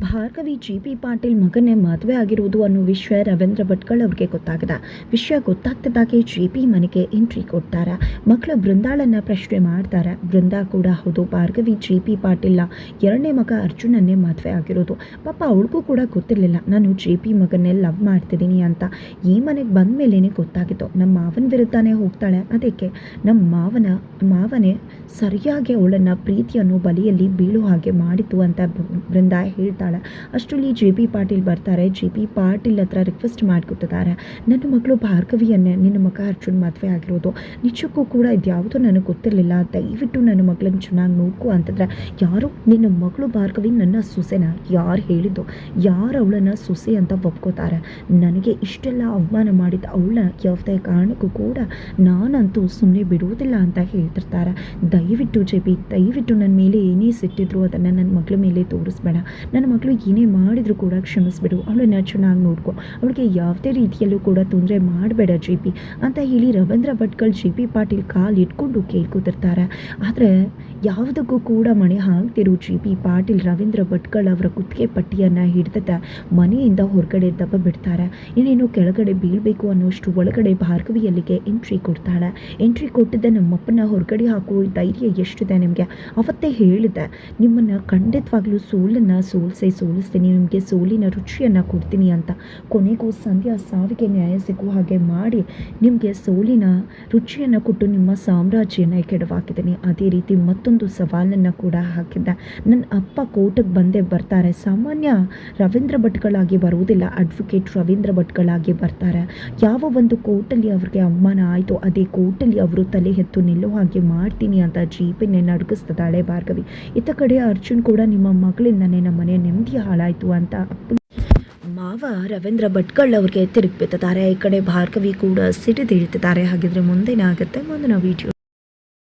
ಭಾರ್ಗವಿ ಜಿ.ಪಿ. ಪಾಟೀಲ್ ಮಗನೇ ಮದುವೆ ಆಗಿರುವುದು ಅನ್ನೋ ವಿಷಯ ರವೀಂದ್ರ ಭಟ್ಕಳ್ ಅವ್ರಿಗೆ ಗೊತ್ತಾಗಿದೆ. ವಿಷಯ ಗೊತ್ತಾಗ್ತಿದ್ದಾಗೆ ಜಿ.ಪಿ. ಮನೆಗೆ ಎಂಟ್ರಿ ಕೊಡ್ತಾರೆ. ಮಕ್ಕಳು ಬೃಂದಾಳನ್ನ ಪ್ರಶ್ನೆ ಮಾಡ್ತಾರೆ. ಬೃಂದಾ ಕೂಡ ಹೌದು, ಭಾರ್ಗವಿ ಜಿ.ಪಿ. ಪಾಟೀಲ್ನ ಎರಡನೇ ಮಗ ಅರ್ಜುನನ್ನೇ ಮದುವೆ ಆಗಿರೋದು. ಪಾಪ ಅವಳಿಗೂ ಕೂಡ ಗೊತ್ತಿರಲಿಲ್ಲ ನಾನು ಜಿ.ಪಿ. ಮಗನ್ನೇ ಲವ್ ಮಾಡ್ತಿದ್ದೀನಿ ಅಂತ. ಈ ಮನೆಗೆ ಬಂದ ಮೇಲೇ ಗೊತ್ತಾಗಿತ್ತು. ನಮ್ಮ ಮಾವನ ವಿರುದ್ಧನೇ ಹೋಗ್ತಾಳೆ, ಅದಕ್ಕೆ ನಮ್ಮ ಮಾವನೇ ಸರಿಯಾಗಿ ಅವಳನ್ನು ಪ್ರೀತಿಯನ್ನು ಬಲಿಯಲ್ಲಿ ಬೀಳೋ ಹಾಗೆ ಮಾಡಿತು ಅಂತ ಬೃಂದಾ ಹೇಳ್ತಾಳೆ. ಅಷ್ಟರಲ್ಲಿ ಜಿ.ಪಿ. ಪಾಟೀಲ್ ಬರ್ತಾರೆ. ಜಿ.ಪಿ. ಪಾಟೀಲ್ ಹತ್ರ ರಿಕ್ವೆಸ್ಟ್ ಮಾಡ್ಕೊತಿದ್ದಾರೆ, ನನ್ನ ಮಗಳು ಭಾರ್ಗವಿಯನ್ನೇ ನಿನ್ನ ಮಗ ಅರ್ಜುನ್ ಮದುವೆ ಆಗಿರೋದು. ನಿಜಕ್ಕೂ ಕೂಡ ಇದ್ಯಾವುದೂ ನನಗೆ ಗೊತ್ತಿರಲಿಲ್ಲ, ದಯವಿಟ್ಟು ನನ್ನ ಮಗಳನ್ನ ಚೆನ್ನಾಗಿ ನೋಡ್ಕೊ ಅಂತಂದರೆ, ಯಾರು ನಿನ್ನ ಮಗಳು ಭಾರ್ಗವಿ ನನ್ನ ಸೊಸೆನ? ಯಾರು ಹೇಳಿದ್ದು? ಯಾರು ಅವಳನ್ನು ಸೊಸೆ ಅಂತ ಒಪ್ಕೋತಾರೆ? ನನಗೆ ಇಷ್ಟೆಲ್ಲ ಅವಮಾನ ಮಾಡಿದ ಅವಳನ್ನ ಯಾವುದೇ ಕಾರಣಕ್ಕೂ ಕೂಡ ನಾನಂತೂ ಸುಮ್ಮನೆ ಬಿಡುವುದಿಲ್ಲ ಅಂತ ಹೇಳ್ತಿರ್ತಾರೆ. ದಯವಿಟ್ಟು ಜಿ.ಪಿ. ದಯವಿಟ್ಟು ನನ್ನ ಮೇಲೆ ಏನೇ ಸಿಟ್ಟಿದ್ರು ಅದನ್ನು ನನ್ನ ಮಗಳ ಮೇಲೆ ತೋರಿಸ್ಬೇಡ. ನನ್ನ ಮಗಳು ಏನೇ ಮಾಡಿದ್ರು ಕೂಡ ಕ್ಷಮಿಸ್ಬಿಡು. ಅವಳನ್ನ ಚೆನ್ನಾಗಿ ನೋಡ್ಕೊ. ಅವಳಿಗೆ ಯಾವುದೇ ರೀತಿಯಲ್ಲೂ ಕೂಡ ತೊಂದರೆ ಮಾಡಬೇಡ ಜಿ.ಪಿ. ಅಂತ ಹೇಳಿ ರವೀಂದ್ರ ಭಟ್ಕಳ್ ಜಿ.ಪಿ. ಪಾಟೀಲ್ ಕಾಲು ಇಟ್ಕೊಂಡು ಕೇಳ್ಕೊತಿರ್ತಾರೆ. ಆದರೆ ಯಾವುದಕ್ಕೂ ಕೂಡ ಮಣೆ ಹಾಕ್ತಿರೋ ಜಿ.ಪಿ. ಪಾಟೀಲ್ ರವೀಂದ್ರ ಭಟ್ಕಳ್ ಅವರ ಕುತ್ತಿಗೆ ಪಟ್ಟಿಯನ್ನು ಹಿಡಿದ ಮನೆಯಿಂದ ಹೊರಗಡೆ ದಬ್ಬ ಬಿಡ್ತಾರೆ. ಇನ್ನೇನು ಕೆಳಗಡೆ ಬೀಳಬೇಕು ಅನ್ನೋಷ್ಟು ಒಳಗಡೆ ಭಾರ್ಗವಿಯಲ್ಲಿಗೆ ಎಂಟ್ರಿ ಕೊಡ್ತಾಳೆ. ಎಂಟ್ರಿ ಕೊಟ್ಟಿದ್ದೆ ನಮ್ಮಪ್ಪನ ಹೊರಗಡೆ ಹಾಕುವ ಧೈರ್ಯ ಎಷ್ಟಿದೆ ನಿಮಗೆ? ಅವತ್ತೇ ಹೇಳಿದ್ದೆ, ನಿಮ್ಮನ್ನು ಖಂಡಿತವಾಗ್ಲೂ ಸೋಲಿಸ್ತೀನಿ, ನಿಮಗೆ ಸೋಲಿನ ರುಚಿಯನ್ನು ಕೊಡ್ತೀನಿ ಅಂತ. ಕೊನೆಗೂ ಸಂಧ್ಯಾ ಸಾವಿಗೆ ನ್ಯಾಯ ಸಿಗುವ ಹಾಗೆ ಮಾಡಿ ನಿಮಗೆ ಸೋಲಿನ ರುಚಿಯನ್ನು ಕೊಟ್ಟು ನಿಮ್ಮ ಸಾಮ್ರಾಜ್ಯನ ಕೆಡವಾಕಿದ್ದೀನಿ. ಅದೇ ರೀತಿ ಮತ್ತೊಂದು ಸವಾಲನ್ನು ಕೂಡ ಹಾಕಿದ್ದೆ. ನನ್ನ ಅಪ್ಪ ಕೋರ್ಟಿಗೆ ಬಂದೇ ಬರ್ತಾರೆ. ಸಾಮಾನ್ಯ ರವೀಂದ್ರ ಭಟ್ಗಳಾಗಿ ಬರುವುದಿಲ್ಲ, ಅಡ್ವೊಕೇಟ್ ರವೀಂದ್ರ ಭಟ್ಗಳಾಗಿ ಬರ್ತಾರೆ. ಯಾವ ಒಂದು ಕೋರ್ಟಲ್ಲಿ ಅವ್ರಿಗೆ ಅವಮಾನ ಆಯಿತು ಅದೇ ಕೋರ್ಟಲ್ಲಿ ಅವರು ತಲೆ ಎತ್ತು ನಿಲ್ಲೋ ಹಾಗೆ ಮಾಡ್ತೀನಿ ಅಂತ ಜಿ.ಪಿ.ನೇ ನಡುಗಿಸ್ತಿದ್ದಾಳೆ ಭಾರ್ಗವಿ. ಇತ್ತ ಕಡೆ ಅರ್ಜುನ್ ಕೂಡ ನಿಮ್ಮ ಮಗಳಿಂದನೇ ನಮ್ಮ ಮನೆ ನೆಮ್ಮದಿ ಹಾಳಾಯಿತು ಅಂತ ಮಾವ ರವೀಂದ್ರ ಭಟ್ಕಳ್ ಅವ್ರಿಗೆ ತಿರುಗಿ ಬಿತ್ತಿದ್ದಾರೆ. ಈ ಕಡೆ ಭಾರ್ಗವಿ ಕೂಡ ಸಿಡಿದೇಳ್ತಿದ್ದಾರೆ. ಹಾಗಿದ್ರೆ ಮುಂದೇನಾಗುತ್ತೆ ಮುಂದಿನ ವಿಡಿಯೋ